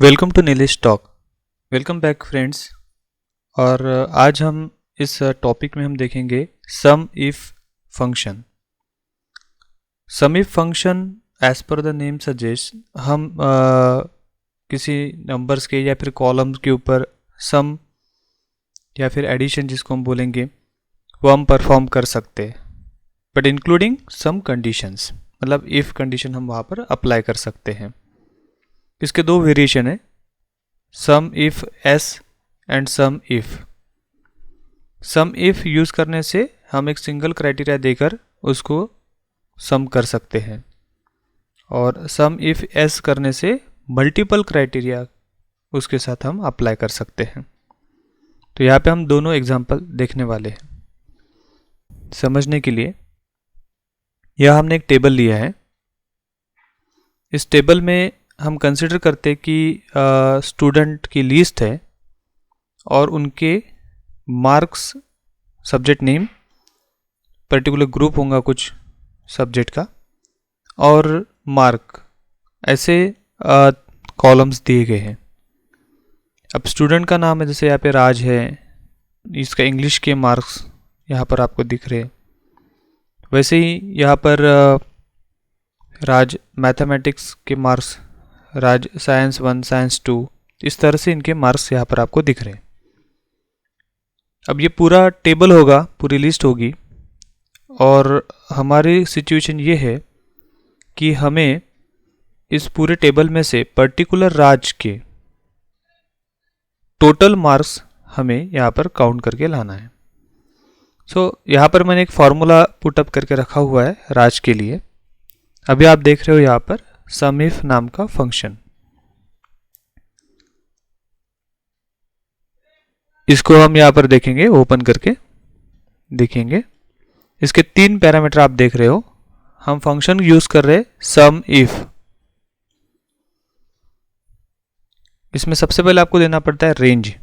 Welcome to Neelish talk. Welcome back friends. और आज हम इस टॉपिक में हम देखेंगे sum if function. Sum if function as per the name suggest हम किसी नंबर्स के या फिर कॉलम्स के ऊपर सम या फिर एडिशन जिसको हम बोलेंगे वो हम परफॉर्म कर सकते हैं, बट इंक्लूडिंग सम कंडीशंस, मतलब इफ कंडीशन हम वहाँ पर अप्लाई कर सकते हैं। इसके दो वेरिएशन है, sum if s and sum if. Sum if use करने से हम एक सिंगल क्राइटेरिया देकर उसको सम कर सकते हैं, और सम इफ एस करने से मल्टीपल क्राइटेरिया उसके साथ हम अप्लाई कर सकते हैं। तो यहाँ पे हम दोनों एग्जांपल देखने वाले हैं। समझने के लिए यह हमने एक टेबल लिया है। इस टेबल में हम कंसिडर करते कि स्टूडेंट की लिस्ट है और उनके marks, subject name, particular group होगा कुछ सब्जेक्ट का, और मार्क, ऐसे कॉलम्स दिए गए हैं। अब स्टूडेंट का नाम है, जैसे यहाँ पे राज है, इसका इंग्लिश के मार्क्स यहाँ पर आपको दिख रहे हैं। वैसे ही यहाँ पर राज मैथमेटिक्स के मार्क्स, राज साइंस 1, साइंस 2, इस तरह से इनके मार्क्स यहाँ पर आपको दिख रहे हैं। अब ये पूरा टेबल होगा, पूरी लिस्ट होगी, और हमारी सिचुएशन ये है कि हमें इस पूरे टेबल में से पर्टिकुलर राज के टोटल मार्क्स हमें यहाँ पर काउंट करके लाना है। यहाँ पर मैंने एक फॉर्मूला पुटअप करके रखा हुआ है राज के लिए। अभी आप देख रहे हो यहाँ पर सम इफ नाम का फंक्शन। इसको हम यहाँ पर देखेंगे, ओपन करके देखेंगे। इसके 3 पैरामीटर आप देख रहे हो। हम फंक्शन यूज कर रहे सम इफ। इसमें सबसे पहले आपको देना पड़ता है रेंज,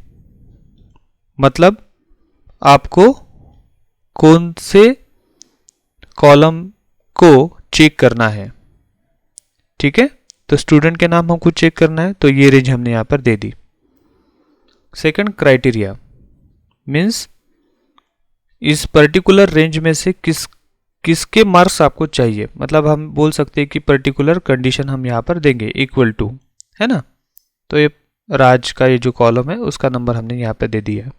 मतलब आपको कौन से कॉलम को चेक करना है। ठीक है, तो स्टूडेंट के नाम हमको चेक करना है, तो ये रेंज हमने यहां पर दे दी। सेकंड, क्राइटेरिया मीन्स इस पर्टिकुलर रेंज में से किसके मार्क्स आपको चाहिए। मतलब हम बोल सकते हैं कि पर्टिकुलर कंडीशन हम यहां पर देंगे इक्वल टू, है ना। तो ये राज का ये जो कॉलम है उसका नंबर हमने यहां पर दे दिया।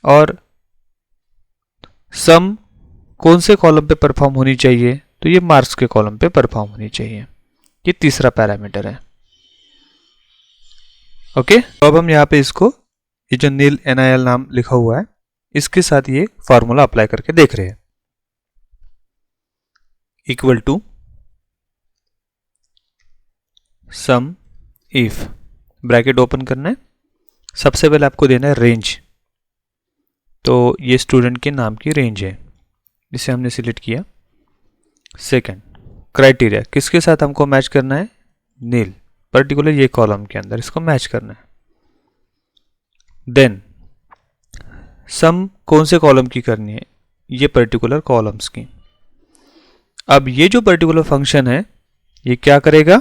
और सम कौन से कॉलम पे परफॉर्म होनी चाहिए, तो ये मार्क्स के कॉलम पे परफॉर्म होनी चाहिए। ये तीसरा पैरामीटर है। ओके, तो अब हम यहाँ पे इसको, ये जो नील NIL नाम लिखा हुआ है, इसके साथ ये फॉर्मूला अप्लाई करके देख रहे हैं। Equal to sum if, bracket open करना है। सबसे पहले आपको देना है रेंज, तो ये स्टूडेंट के नाम की रेंज है, इसे हमने सिलेक्ट किया। सेकंड, क्राइटेरिया, किसके साथ हमको मैच करना है, नील, पर्टिकुलर ये कॉलम के अंदर इसको मैच करना है। देन सम कौन से कॉलम की करनी है, ये पर्टिकुलर कॉलम्स की। अब ये जो पर्टिकुलर फंक्शन है ये क्या करेगा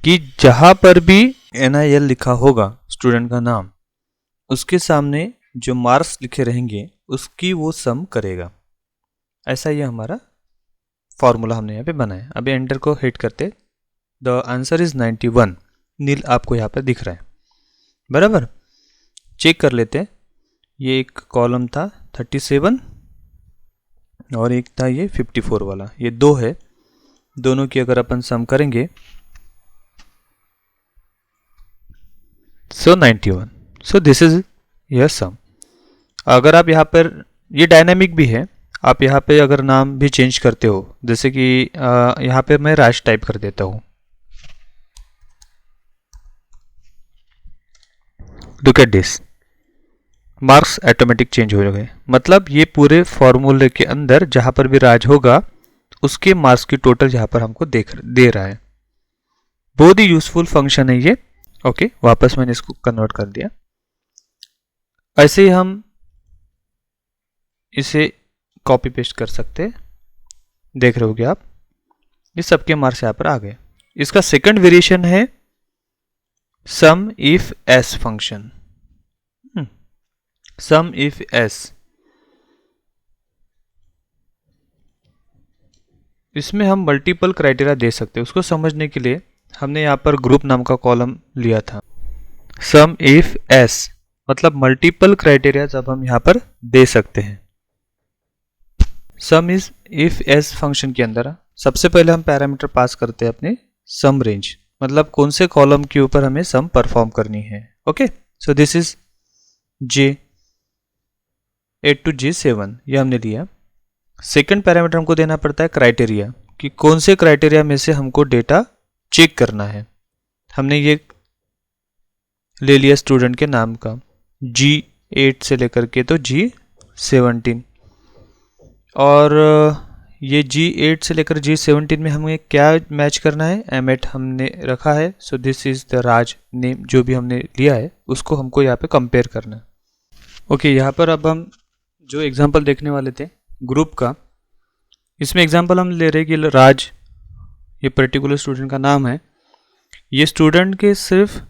कि जहां पर भी NIL लिखा होगा स्टूडेंट का नाम, उसके सामने जो मार्क्स लिखे रहेंगे उसकी वो सम करेगा। ऐसा ये हमारा फॉर्मूला हमने यहाँ पे बनाया। अभी एंटर को हिट करते, द आंसर इज 91। नील आपको यहाँ पर दिख रहा है, बराबर। चेक कर लेते हैं। ये एक कॉलम था 37 और एक था ये 54 वाला, ये दो है। दोनों की अगर अपन सम करेंगे सो 91, सो दिस इज योर सम। अगर आप यहाँ पर, ये डायनामिक भी है, आप यहाँ पे अगर नाम भी चेंज करते हो, जैसे कि यहाँ पे मैं राज टाइप कर देता हूँ। Look at this, marks automatic change हो गए। मतलब ये पूरे फॉर्मूले के अंदर जहां पर भी राज होगा उसके मार्क्स की टोटल यहाँ पर हमको दे रहा है। बहुत ही यूजफुल फंक्शन है ये। ओके, वापस मैंने इसको कन्वर्ट कर दिया। ऐसे ही हम इसे कॉपी पेस्ट कर सकते हैं। देख रहे होगे आप, ये सबके मार्क्स यहाँ पर आ गए। इसका सेकंड वेरिएशन है sum if s function, sum if s, इसमें हम मल्टीपल क्राइटेरिया दे सकते हैं। उसको समझने के लिए हमने यहाँ पर ग्रुप नाम का कॉलम लिया था। सम इफ एस मतलब मल्टीपल क्राइटेरिया जब हम यहाँ पर दे सकते हैं। सम इफ एस फंक्शन के अंदर सबसे पहले हम पैरामीटर पास करते हैं अपने सम रेंज, मतलब कौन से कॉलम के ऊपर हमें सम परफॉर्म करनी है। Okay, so this is J8 to J7, ये हमने लिया। सेकंड पैरामीटर हमको देना पड़ता है क्राइटेरिया, कि कौन से क्राइटेरिया में से हमको डेटा चेक करना है। हमने ये ले लिया स्टूडेंट के नाम का, G8 से लेकर के तो G17, और ये G8 से लेकर G17 में हमें क्या मैच करना है, M8 हमने रखा है। So this is the Raj name, जो भी हमने लिया है उसको हमको यहाँ पे कंपेयर करना है। ओके, यहाँ पर अब हम जो एग्जांपल देखने वाले थे ग्रुप का, इसमें एग्जांपल हम ले रहे हैं कि राज ये पर्टिकुलर स्टूडेंट का नाम है। ये स्टूडेंट के सिर्फ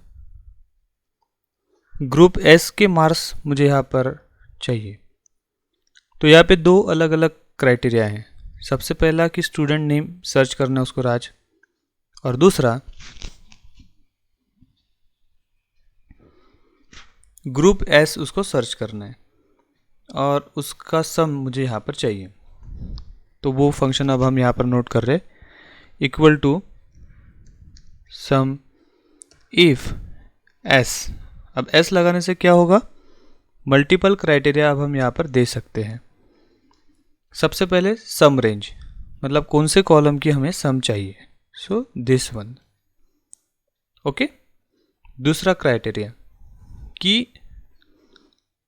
ग्रुप एस के मार्क्स मुझे यहाँ पर चाहिए। तो यहाँ पे दो अलग अलग क्राइटेरिया हैं। सबसे पहला कि स्टूडेंट नेम सर्च करना है उसको राज, और दूसरा ग्रुप एस उसको सर्च करना है और उसका सम मुझे यहाँ पर चाहिए। तो वो फंक्शन अब हम यहाँ पर नोट कर रहे, equal to sum if S. अब एस लगाने से क्या होगा, मल्टीपल क्राइटेरिया अब हम यहाँ पर दे सकते हैं। सबसे पहले सम रेंज, मतलब कौन से कॉलम की हमें सम चाहिए, सो दिस वन। ओके, दूसरा क्राइटेरिया कि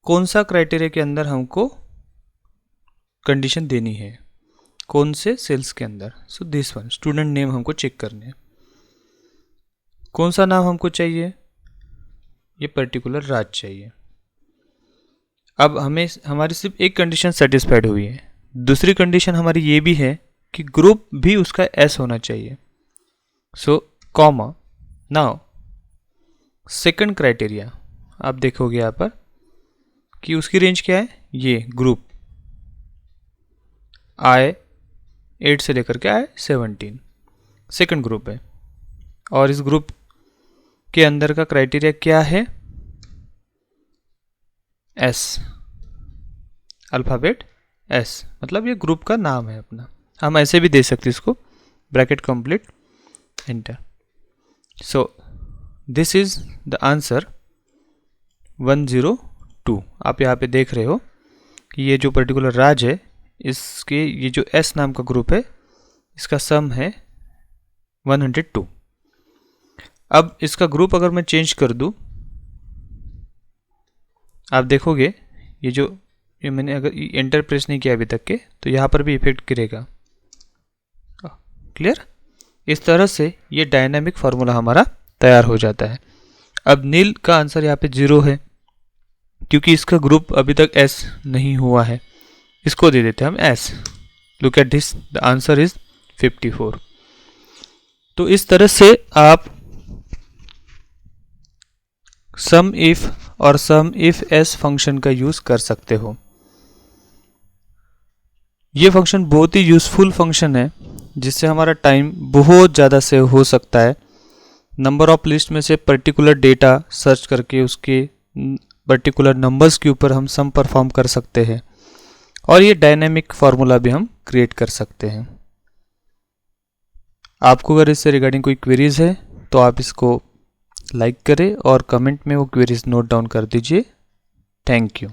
कौन सा क्राइटेरिया के अंदर हमको कंडीशन देनी है, कौन से सेल्स के अंदर, so this one. Student name हमको चेक करने हैं, कौन सा नाम हमको चाहिए, ये पर्टिकुलर राज चाहिए। अब हमें हमारी सिर्फ एक कंडीशन सेटिस्फाइड हुई है। दूसरी कंडीशन हमारी ये भी है कि ग्रुप भी उसका एस होना चाहिए। सो कॉमा, नाउ सेकंड क्राइटेरिया आप देखोगे यहाँ पर कि उसकी रेंज क्या है, ये ग्रुप I8 से लेकर के I17 सेकंड ग्रुप है, और इस ग्रुप के अंदर का क्राइटेरिया क्या है, एस, अल्फ़ाबेट एस, मतलब ये ग्रुप का नाम है अपना। हम ऐसे भी दे सकते इसको, bracket complete enter. So this is the answer 102। आप यहाँ पे देख रहे हो कि ये जो पर्टिकुलर राज है, इसके ये जो एस नाम का ग्रुप है, इसका सम है 102। अब इसका ग्रुप अगर मैं चेंज कर दूं, आप देखोगे ये मैंने अगर एंटर प्रेस नहीं किया अभी तक के, तो यहाँ पर भी इफेक्ट गिरेगा। क्लियर? इस तरह से ये डायनामिक फार्मूला हमारा तैयार हो जाता है। अब नील का आंसर यहाँ पे 0 है, क्योंकि इसका ग्रुप अभी तक एस नहीं हुआ है। इसको दे देते हैं हम S. Look at this, the answer is 54। तो इस तरह से आप सम इफ और सम इफ एस फंक्शन का यूज कर सकते हो। ये फंक्शन बहुत ही यूजफुल फंक्शन है, जिससे हमारा टाइम बहुत ज़्यादा सेव हो सकता है। नंबर ऑफ लिस्ट में से पर्टिकुलर डेटा सर्च करके उसके पर्टिकुलर नंबर्स के ऊपर हम सम परफॉर्म कर सकते हैं, और ये डायनेमिक फार्मूला भी हम क्रिएट कर सकते हैं। आपको अगर इससे रिगार्डिंग कोई क्वेरीज है तो आप इसको लाइक करें और कमेंट में वो क्वेरीज नोट डाउन कर दीजिए। Thank you.